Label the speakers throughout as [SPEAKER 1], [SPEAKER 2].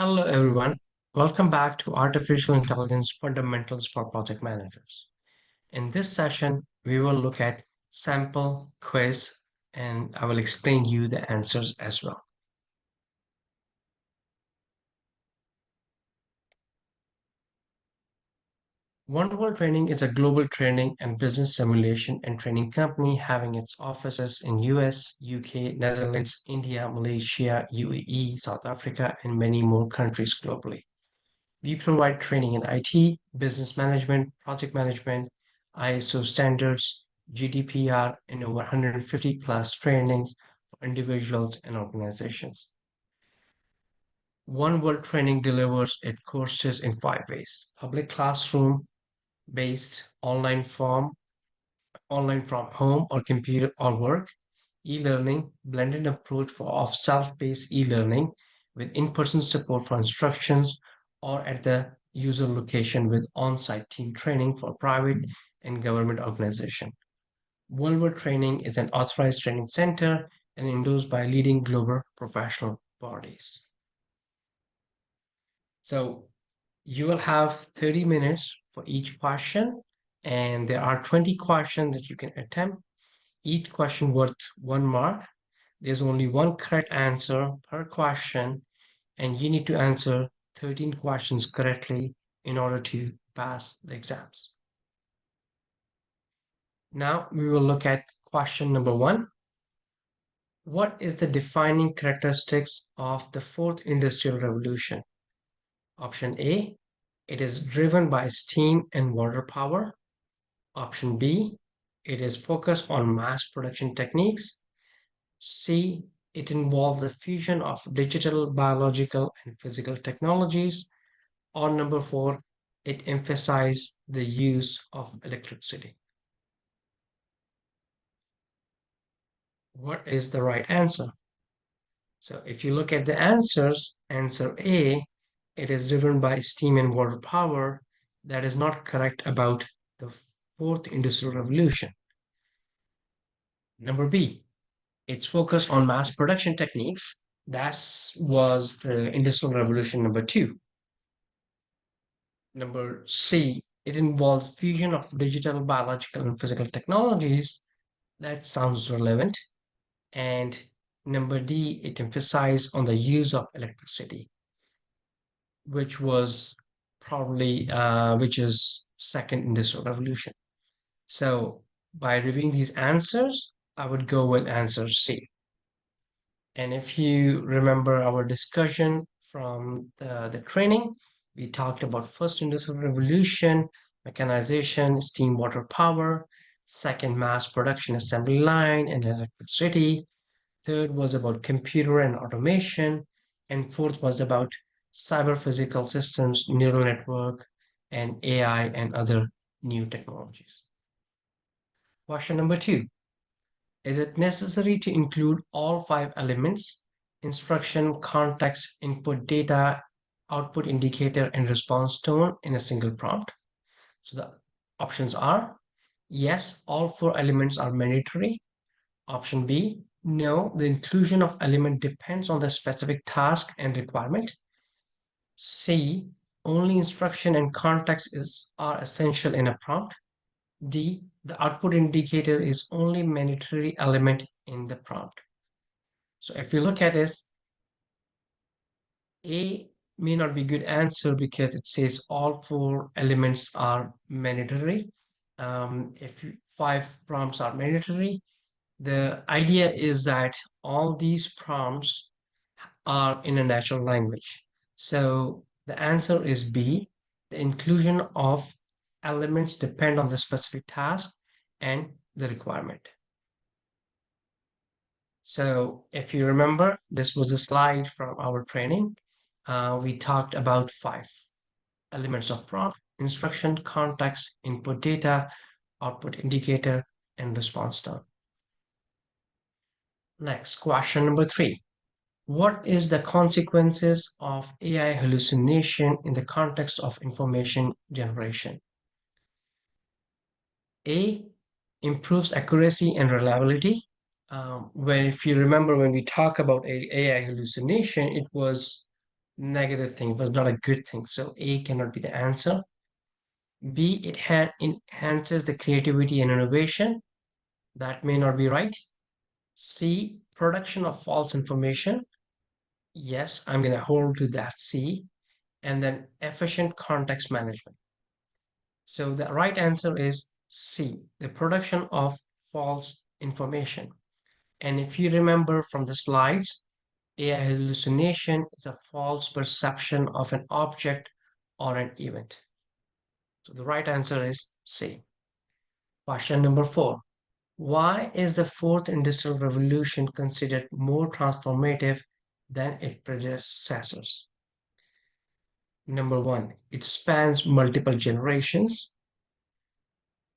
[SPEAKER 1] Hello, everyone. Welcome back to Artificial Intelligence Fundamentals for Project Managers. In this session, we will look at sample quiz and I will explain you the answers as well. One World Training is a global training and business simulation and training company having its offices in US, UK, Netherlands, India, Malaysia, UAE, South Africa, and many more countries globally. We provide training in IT, business management, project management, ISO standards, GDPR, and over 150 plus trainings for individuals and organizations. One World Training delivers its courses in 5 ways: public classroom based, online from home or computer or work, e-learning, blended approach of self-paced e-learning with in-person support for instructions or at the user location with on-site team training for private and government organization. Worldwide Training is an authorized training center and endorsed by leading global professional bodies. So you will have 30 minutes for each question, and there are 20 questions that you can attempt, each question worth 1 mark. There's only one correct answer per question, and you need to answer 13 questions correctly in order to pass the exams. Now we will look at question number 1. What is the defining characteristics of the fourth industrial revolution? Option A, it is driven by steam and water power. Option B, it is focused on mass production techniques. C, it involves the fusion of digital, biological, and physical technologies. Or number 4, it emphasizes the use of electricity. What is the right answer? So if you look at the answers, answer A, it is driven by steam and water power. That is not correct about the fourth industrial revolution. Number B, it's focused on mass production techniques. That was the industrial revolution number 2. Number C, it involves fusion of digital, biological, and physical technologies. That sounds relevant. And number D, it emphasized on the use of electricity, which was probably which is second industrial revolution. So by reviewing these answers, I would go with answer C. And if you remember our discussion from the training, we talked about first industrial revolution, mechanization, steam water power, second mass production assembly line and electricity, third was about computer and automation, and fourth was about cyber physical systems, neural network, and AI and other new technologies. Question number 2. Is it necessary to include all 5 elements: instruction, context, input data, output indicator, and response tone in a single prompt? So the options are yes, all 4 elements are mandatory. Option B, no, the inclusion of element depends on the specific task and requirement. C, only instruction and context are essential in a prompt. D, the output indicator is only mandatory element in the prompt. So if you look at this, A may not be a good answer because it says all 4 elements are mandatory. If 5 prompts are mandatory, the idea is that all these prompts are in a natural language. So the answer is B. The inclusion of elements depend on the specific task and the requirement. So if you remember, this was a slide from our training. We talked about 5 elements of prompt: instruction, context, input data, output indicator, and response tone. Next, question number 3. What is the consequences of AI hallucination in the context of information generation? A, improves accuracy and reliability. When if you remember when we talk about AI hallucination, it was negative thing, it was not a good thing. So A cannot be the answer. B, it enhances the creativity and innovation. That may not be right. C, production of false information. Yes, I'm going to hold to that C. And then efficient context management. So the right answer is C, the production of false information. And if you remember from the slides, AI hallucination is a false perception of an object or an event. So the right answer is C. Question number 4. Why is the fourth industrial revolution considered more transformative than its predecessors? Number 1, it spans multiple generations.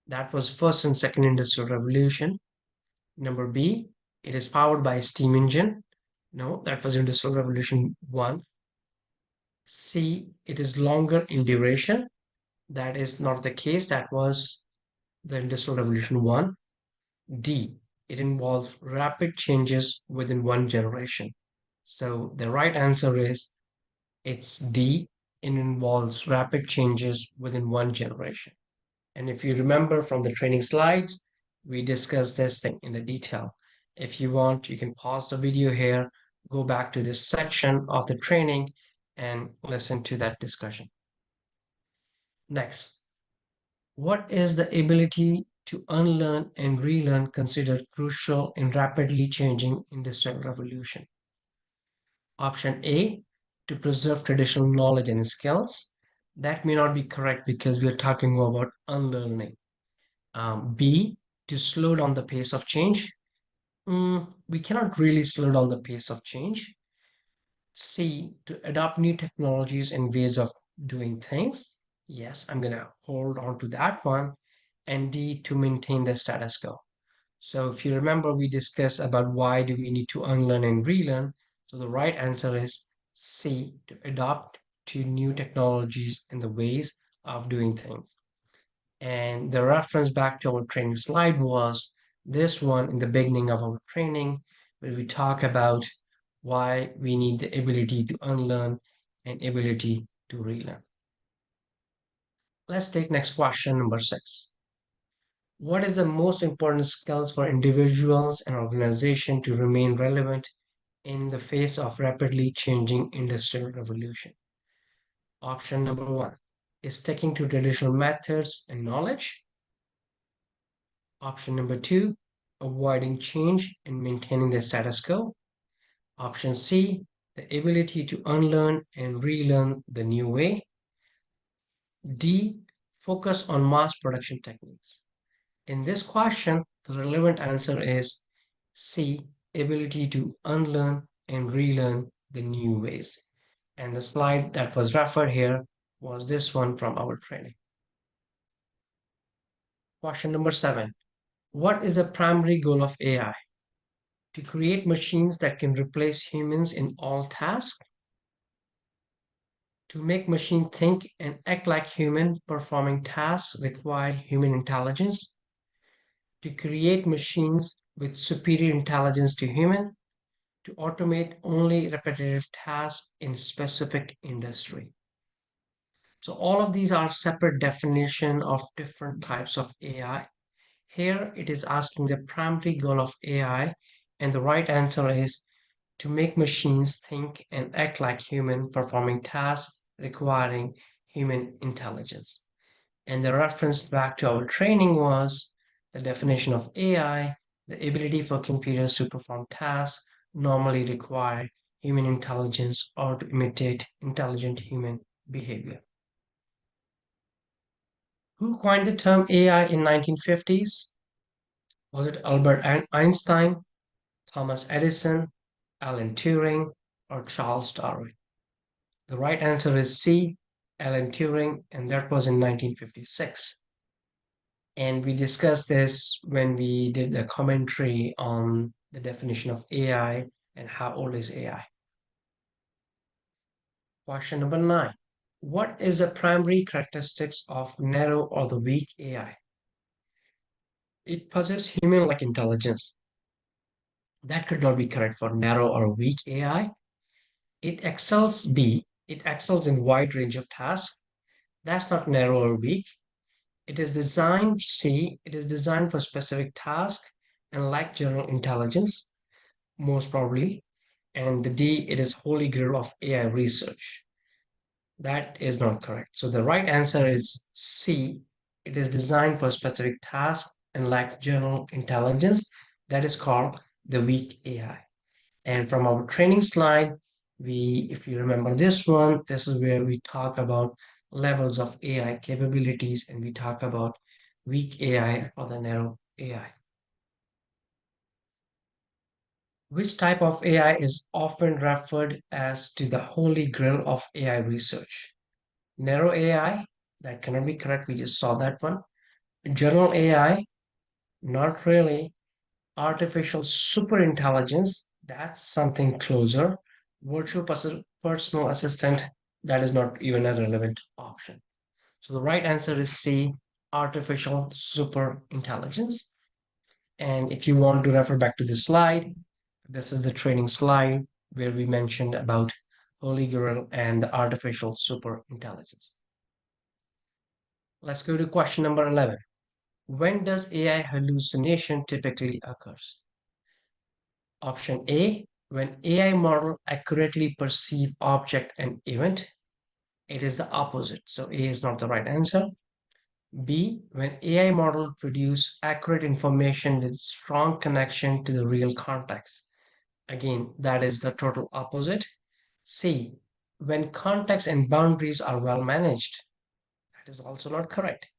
[SPEAKER 1] That was first and second industrial revolution. Number B, it is powered by a steam engine. No, that was industrial revolution 1. C, it is longer in duration. That is not the case. That was the industrial revolution 1. D, it involves rapid changes within one generation. So the right answer is it's D, it involves rapid changes within one generation. And if you remember from the training slides, we discussed this thing in the detail. If you want, you can pause the video here, go back to this section of the training and listen to that discussion. Next, what is the ability to unlearn and relearn considered crucial in rapidly changing industrial revolution? Option A, to preserve traditional knowledge and skills. That may not be correct because we are talking about unlearning. B, to slow down the pace of change. We cannot really slow down the pace of change. C, to adopt new technologies and ways of doing things. Yes, I'm going to hold on to that one. And D, to maintain the status quo. So if you remember, we discussed about why do we need to unlearn and relearn. So the right answer is C, to adopt to new technologies and the ways of doing things. And the reference back to our training slide was this one in the beginning of our training, where we talk about why we need the ability to unlearn and ability to relearn. Let's take next question, number 6. What is the most important skills for individuals and organizations to remain relevant in the face of rapidly changing industrial revolution? Option number 1 is sticking to traditional methods and knowledge. Option number 2, avoiding change and maintaining the status quo. Option C, the ability to unlearn and relearn the new way. D, focus on mass production techniques. In this question, the relevant answer is C, ability to unlearn and relearn the new ways. And the slide that was referred here was this one from our training. Question number 7. What is the primary goal of AI? To create machines that can replace humans in all tasks? To make machine think and act like human, performing tasks require human intelligence? To create machines with superior intelligence to human? To automate only repetitive tasks in specific industry? So all of these are separate definition of different types of AI. Here it is asking the primary goal of AI, and the right answer is to make machines think and act like human, performing tasks requiring human intelligence. And the reference back to our training was the definition of AI, the ability for computers to perform tasks normally require human intelligence or to imitate intelligent human behavior. Who coined the term AI in 1950s? Was it Albert Einstein, Thomas Edison, Alan Turing, or Charles Darwin? The right answer is C, Alan Turing, and that was in 1956. And we discussed this when we did the commentary on the definition of AI and how old is AI. Question number 9. What is the primary characteristics of narrow or the weak AI? It possesses human-like intelligence. That could not be correct for narrow or weak AI. It excels B, It excels in wide range of tasks. That's not narrow or weak. It is designed for specific tasks and lack general intelligence, most probably. And the D, it is holy grail of AI research. That is not correct. So the right answer is C. It is designed for specific tasks and lack general intelligence. That is called the weak AI. And from our training slide, if you remember this one, this is where we talk about levels of AI capabilities and we talk about weak AI or the narrow AI. Which type of AI is often referred as to the holy grail of AI research? Narrow AI, that cannot be correct. We just saw that one. General AI, not really. Artificial superintelligence, that's something closer. Virtual personal assistant, that is not even a relevant option. So the right answer is C, artificial superintelligence. And if you want to refer back to the slide, this is the training slide where we mentioned about Holy Grail and the artificial superintelligence. Let's go to question number 11. When does AI hallucination typically occurs? Option A, when AI model accurately perceive object and event, it is the opposite. So A is not the right answer. B, when AI model produce accurate information with strong connection to the real context. Again, that is the total opposite. C, when context and boundaries are well managed. That is also not correct.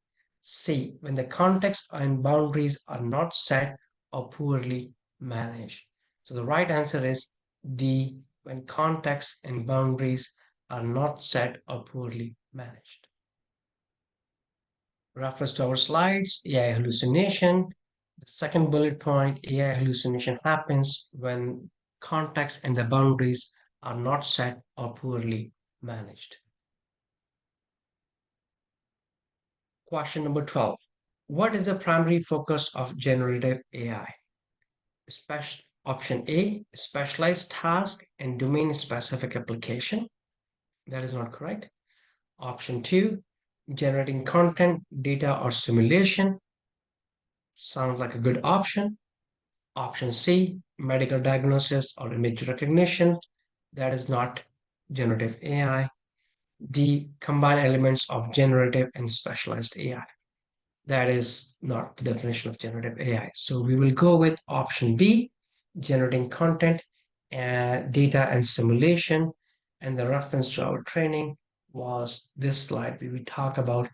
[SPEAKER 1] C, when the context and boundaries are not set or poorly managed. So the right answer is D, when context and boundaries are not set or poorly managed. Reference to our slides, AI hallucination. The second bullet point, AI hallucination happens when context and the boundaries are not set or poorly managed. Question number 12. What is the primary focus of generative AI? Option A, specialized task and domain-specific application. That is not correct. Option 2, generating content, data, or simulation. Sounds like a good option. Option C, medical diagnosis or image recognition. That is not generative AI. D, combine elements of generative and specialized AI. That is not the definition of generative AI. So we will go with option B, generating content, data, and simulation. And the reference to our training was this slide where we talk about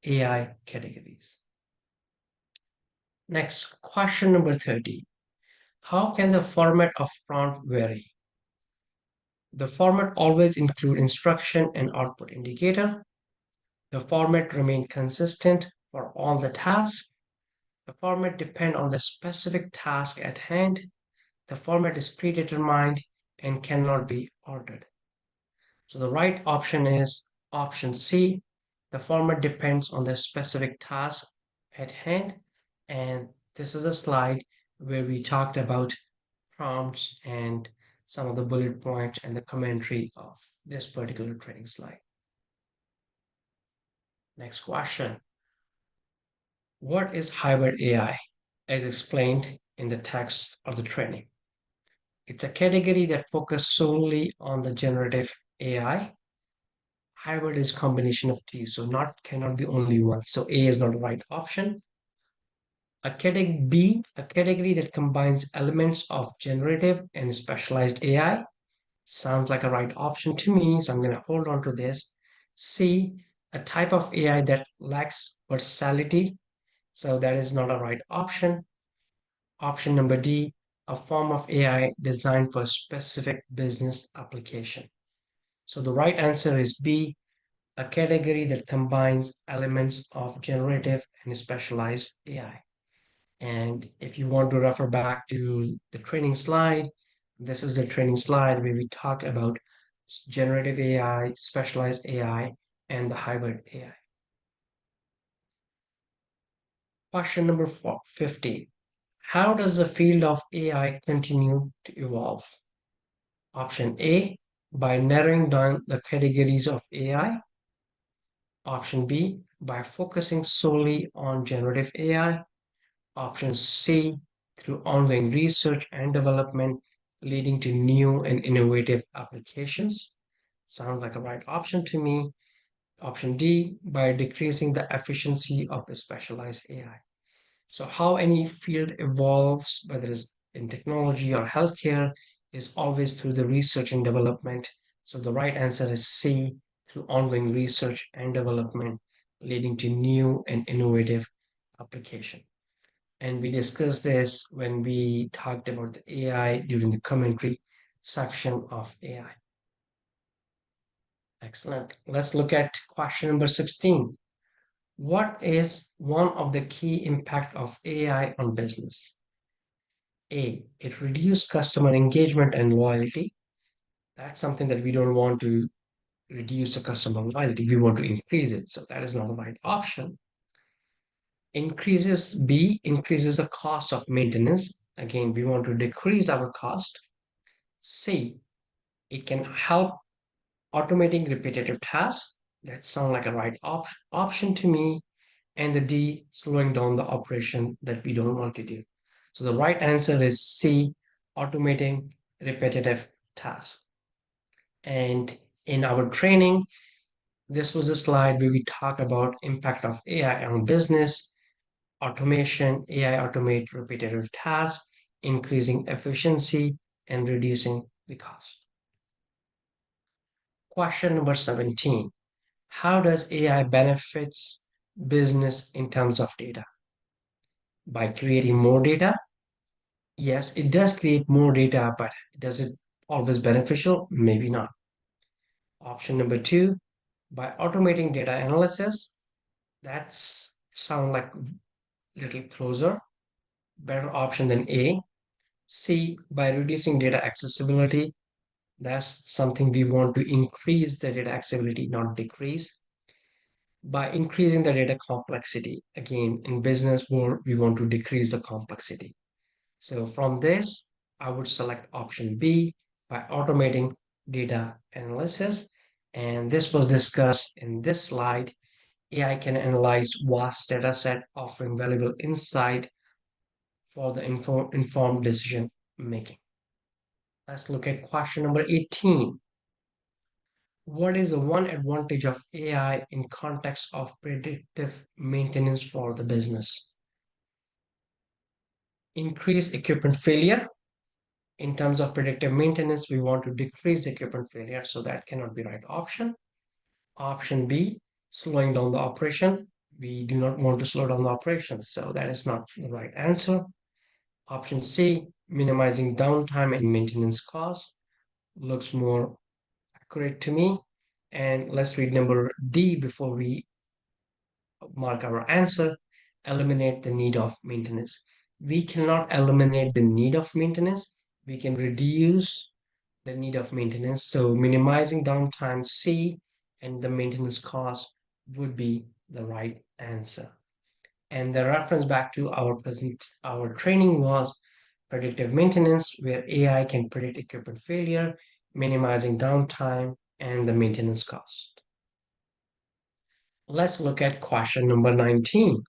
[SPEAKER 1] AI categories. Next, question number 30. How can the format of prompt vary? The format always include instruction and output indicator. The format remain consistent for all the tasks. The format depend on the specific task at hand. The format is predetermined and cannot be altered. So the right option is option C. The format depends on the specific task at hand. And this is a slide where we talked about prompts and some of the bullet points and the commentary of this particular training slide. Next question. What is hybrid AI as explained in the text of the training? It's a category that focuses solely on the generative AI. Hybrid is combination of two, so cannot be only one. So A is not the right option. A category B, a category that combines elements of generative and specialized AI. Sounds like a right option to me, so I'm going to hold on to this. C, a type of AI that lacks versatility. So that is not a right option. Option number D, a form of AI designed for a specific business application. So the right answer is B, a category that combines elements of generative and specialized AI. And if you want to refer back to the training slide, this is the training slide where we talk about generative AI, specialized AI, and the hybrid AI. Question number 50. How does the field of AI continue to evolve? Option A, by narrowing down the categories of AI. Option B, by focusing solely on generative AI. Option C, through ongoing research and development leading to new and innovative applications. Sounds like a right option to me. Option D, by decreasing the efficiency of a specialized AI. So, how any field evolves, whether it's in technology or healthcare, is always through the research and development. So, the right answer is C, through ongoing research and development, leading to new and innovative application. And we discussed this when we talked about the AI during the commentary section of AI. Excellent. Let's look at question number 16. What is one of the key impact of AI on business? A, it reduced customer engagement and loyalty. That's something that we don't want to reduce the customer loyalty. We want to increase it. So that is not the right option. Increases the cost of maintenance. Again, we want to decrease our cost. C, it can help automating repetitive tasks. That sounds like a right option to me. And the D, slowing down the operation that we don't want to do. So the right answer is C, automating repetitive tasks. And in our training, this was a slide where we talk about impact of AI on business, automation, AI automate repetitive tasks, increasing efficiency, and reducing the cost. Question number 17. How does AI benefits business in terms of data? By creating more data? Yes, it does create more data, but does it always beneficial? Maybe not. Option number two, by automating data analysis. That's sound like a little closer. Better option than A. C, by reducing data accessibility. That's something we want to increase the data accessibility, not decrease. By increasing the data complexity. Again, in business world, we want to decrease the complexity. So from this, I would select option B by automating data analysis. And this was discussed in this slide. AI can analyze vast data set, offering valuable insight for the informed decision making. Let's look at question number 18. What is the one advantage of AI in context of predictive maintenance for the business? Increase equipment failure. In terms of predictive maintenance, we want to decrease the equipment failure, so that cannot be right option. Option B, slowing down the operation. We do not want to slow down the operation, so that is not the right answer. Option C, minimizing downtime and maintenance costs, looks more accurate to me. And let's read number D before we mark our answer. Eliminate the need of maintenance. We cannot eliminate the need of maintenance. We can reduce the need of maintenance. So minimizing downtime C and the maintenance cost would be the right answer. And the reference back to our training was predictive maintenance, where AI can predict equipment failure, minimizing downtime and the maintenance cost. Let's look at question number 19.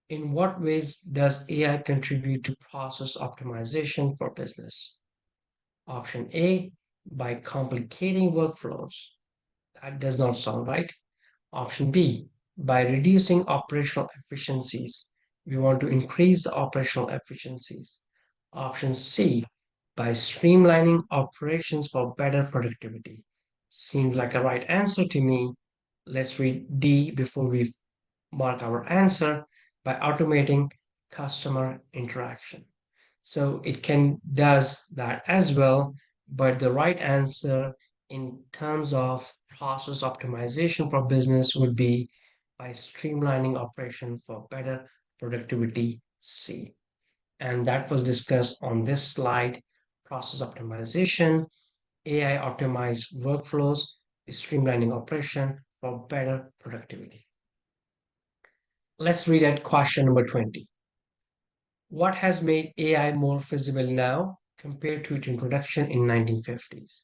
[SPEAKER 1] In what ways does AI contribute to process optimization for business? Option A, by complicating workflows. That does not sound right. Option B, by reducing operational efficiencies. We want to increase the operational efficiencies. Option C, by streamlining operations for better productivity. Seems like a right answer to me. Let's read D before we mark our answer. By automating customer interaction. So it can does that as well, but the right answer in terms of process optimization for business would be by streamlining operation for better productivity C. And that was discussed on this slide. Process optimization, AI optimized workflows, streamlining operation for better productivity. Let's read at question number 20. What has made AI more feasible now compared to its introduction in 1950s?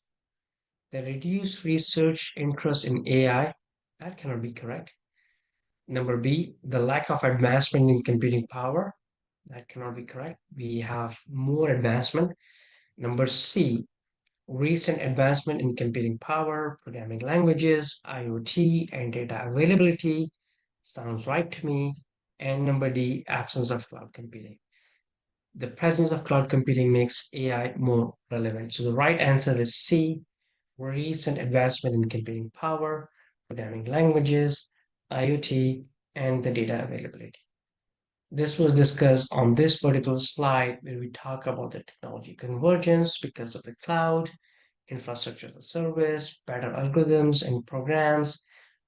[SPEAKER 1] The reduced research interest in AI, that cannot be correct. Number B, the lack of advancement in computing power, that cannot be correct. We have more advancement. Number C, recent advancement in computing power, programming languages, IoT, and data availability. Sounds right to me. And number D, absence of cloud computing. The presence of cloud computing makes AI more relevant. So the right answer is C, recent advancement in computing power, programming languages, IoT, and the data availability. This was discussed on this particular slide where we talk about the technology convergence because of the cloud, infrastructure as a service, better algorithms and programs,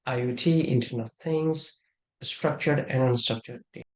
[SPEAKER 1] IoT, Internet of Things, structured and unstructured data.